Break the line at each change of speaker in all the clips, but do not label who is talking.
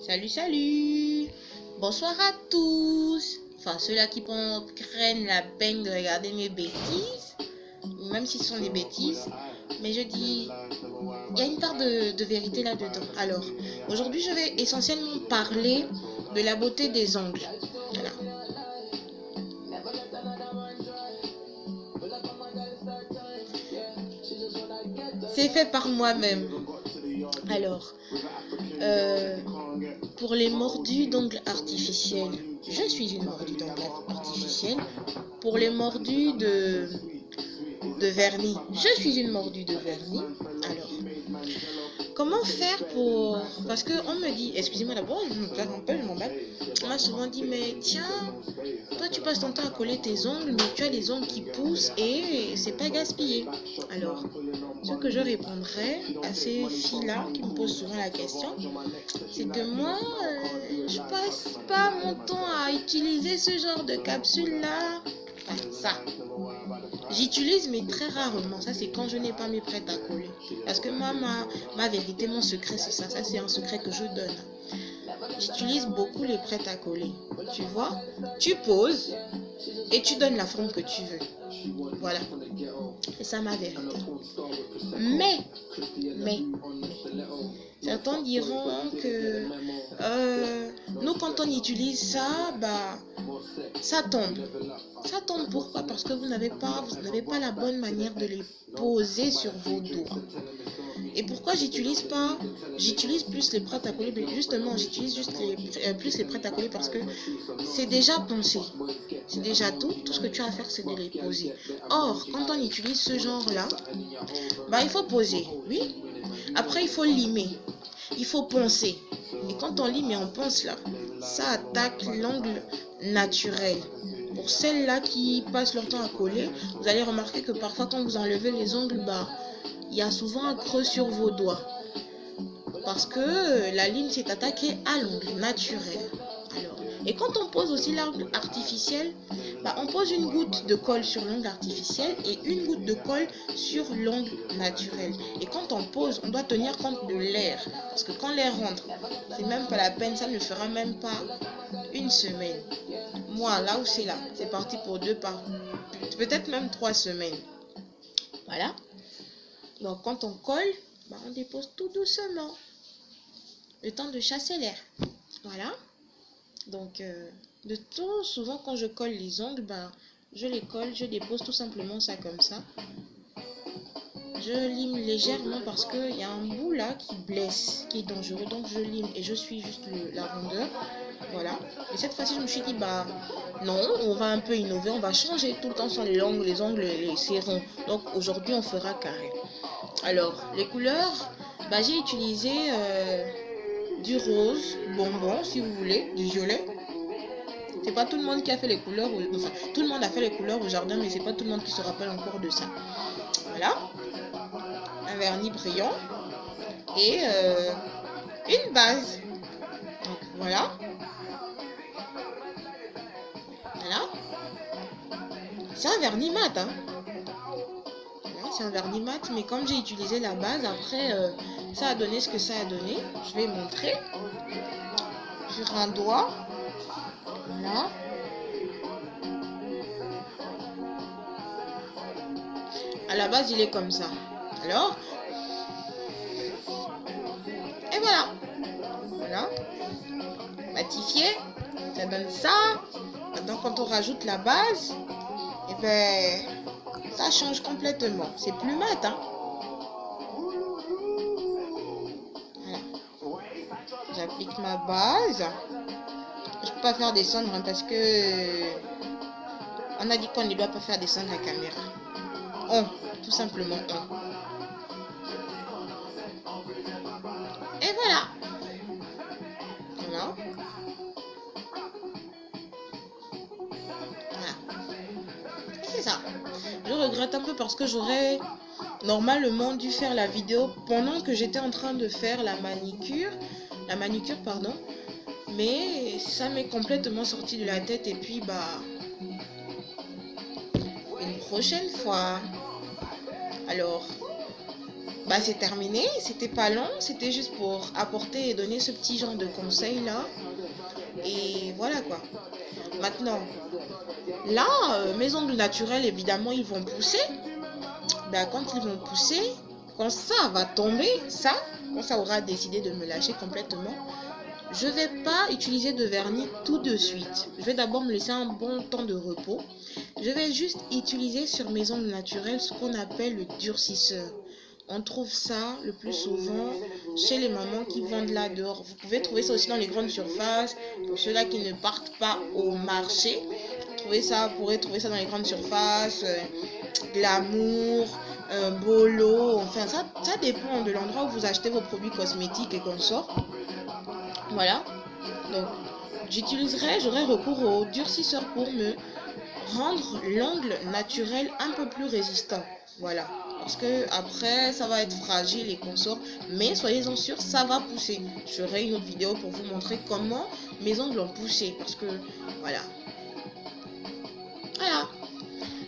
Salut, salut. Bonsoir à tous. Enfin, ceux-là qui prennent la peine de regarder mes bêtises, même si ce sont des bêtises. Mais je dis, il y a une part de vérité là-dedans. Alors, aujourd'hui, je vais essentiellement parler de la beauté des ongles. Voilà. C'est fait par moi-même. Alors, pour les mordus d'ongles artificiels, je suis une mordue d'ongles artificiels. Pour les mordus de vernis, je suis une mordue de vernis. Alors, comment faire pour... Parce qu'on me dit, excusez-moi d'abord, je me plains un peu, je m'emballe. On m'a souvent dit, mais tiens, toi tu passes ton temps à coller tes ongles, mais tu as les ongles qui poussent et c'est pas gaspillé. Alors, ce que je répondrai à ces filles-là qui me posent souvent la question, c'est que moi, je passe pas mon temps à utiliser ce genre de capsule-là. Enfin, ça. J'utilise, mais très rarement. Ça, c'est quand je n'ai pas mes prêts à coller. Parce que moi, ma vérité, mon secret, c'est ça. Ça, c'est un secret que je donne. J'utilise beaucoup les prêts à coller. Tu vois, tu poses et tu donnes la forme que tu veux. Voilà. C'est ça ma vérité. Mais, certains diront que nous, quand on utilise ça, bah, ça tombe. Ça tombe pourquoi? Parce que vous n'avez pas la bonne manière de les poser sur vos doigts. Et pourquoi j'utilise plus les prêts à coller? Justement, j'utilise juste plus les prêts à coller parce que c'est déjà pensé. C'est déjà tout. Tout ce que tu as à faire, c'est de les poser. Or, quand on utilise ce genre-là, bah, il faut poser, oui. Après, il faut limer. Il faut poncer. Et quand on lime et on ponce là, ça attaque l'angle naturel. Pour celles-là qui passent leur temps à coller, vous allez remarquer que parfois quand vous enlevez les ongles, bah, il y a souvent un creux sur vos doigts. Parce que la ligne s'est attaquée à l'ongle naturel. Alors, et quand on pose aussi l'ongle artificiel, bah, on pose une goutte de colle sur l'ongle artificiel et une goutte de colle sur l'ongle naturel. Et quand on pose, on doit tenir compte de l'air. Parce que quand l'air rentre, c'est même pas la peine, ça ne fera même pas une semaine. Moi, là où c'est là, c'est parti pour peut-être même 3 semaines. Voilà. Donc quand on colle, bah, on dépose tout doucement. Le temps de chasser l'air. Voilà. Donc, souvent quand je colle les ongles, bah, je les colle, je dépose tout simplement ça comme ça. Je lime légèrement parce qu'il y a un bout là qui blesse, qui est dangereux. Donc je lime et je suis juste la rondeur. Voilà. Et cette fois-ci, je me suis dit, bah non, on va un peu innover, on va changer. Tout le temps sur les ongles, c'est rond. Donc aujourd'hui, on fera carré. Alors, les couleurs, bah, j'ai utilisé du rose, bonbon si vous voulez, du violet. C'est pas tout le monde qui a fait les couleurs, enfin tout le monde a fait les couleurs au jardin, mais c'est pas tout le monde qui se rappelle encore de ça. Voilà, un vernis brillant et une base. Donc voilà, c'est un vernis mat, hein. C'est un vernis mat, mais comme j'ai utilisé la base, après ça a donné ce que ça a donné. Je vais montrer sur un doigt. Voilà. À la base, il est comme ça. Alors, et voilà. Voilà. Matifié, ça donne ça. Maintenant, quand on rajoute la base, et ben, ça change complètement. C'est plus mat, hein. Voilà. J'applique ma base. Je peux pas faire descendre hein, parce que on a dit qu'on ne doit pas faire descendre la caméra. Tout simplement on. Et voilà. Voilà. Et c'est ça. Je regrette un peu parce que j'aurais normalement dû faire la vidéo pendant que j'étais en train de faire la manicure, pardon. Mais ça m'est complètement sorti de la tête et puis bah une prochaine fois. Alors bah c'est terminé. C'était pas long. C'était juste pour apporter et donner ce petit genre de conseil là. Et voilà quoi. Maintenant, là, mes ongles naturels, évidemment, ils vont pousser. Ben, quand ils vont pousser, quand ça va tomber, quand ça aura décidé de me lâcher complètement, je ne vais pas utiliser de vernis tout de suite. Je vais d'abord me laisser un bon temps de repos. Je vais juste utiliser sur mes ongles naturels ce qu'on appelle le durcisseur. On trouve ça le plus souvent chez les mamans qui vendent là dehors. Vous pouvez trouver ça aussi dans les grandes surfaces. Pour ceux-là qui ne partent pas au marché, vous pourrez trouver ça dans les grandes surfaces, Glamour, Bolo, enfin ça dépend de l'endroit où vous achetez vos produits cosmétiques et consorts. Voilà, donc j'aurai recours au durcisseur pour me rendre l'ongle naturel un peu plus résistant. Voilà, parce que après ça va être fragile et consorts, mais soyez-en sûrs, ça va pousser. Je ferai une autre vidéo pour vous montrer comment mes ongles ont poussé, parce que voilà.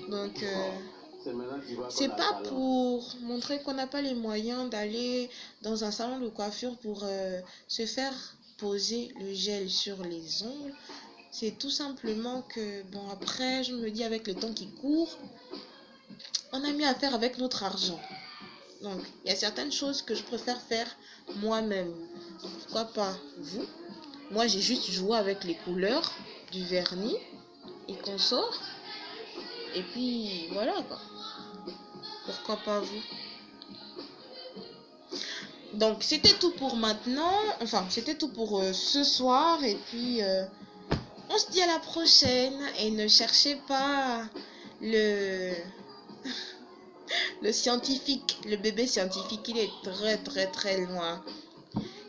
Donc c'est pas pour montrer qu'on n'a pas les moyens d'aller dans un salon de coiffure pour se faire poser le gel sur les ongles. C'est tout simplement que, bon, après, je me dis avec le temps qui court, on a mieux à faire avec notre argent. Donc, il y a certaines choses que je préfère faire moi-même. Pourquoi pas vous? Moi, j'ai juste joué avec les couleurs du vernis et consorts. Et puis, voilà quoi. Pourquoi pas vous? Donc, c'était tout pour maintenant. Enfin, c'était tout pour ce soir. Et puis, on se dit à la prochaine. Et ne cherchez pas le scientifique, le bébé scientifique. Il est très, très, très loin.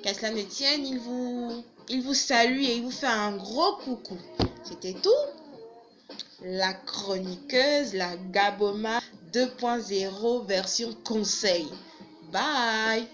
Qu'à cela ne tienne, il vous salue et il vous fait un gros coucou. C'était tout. La chroniqueuse, la Gaboma 2.0 version conseil. Bye!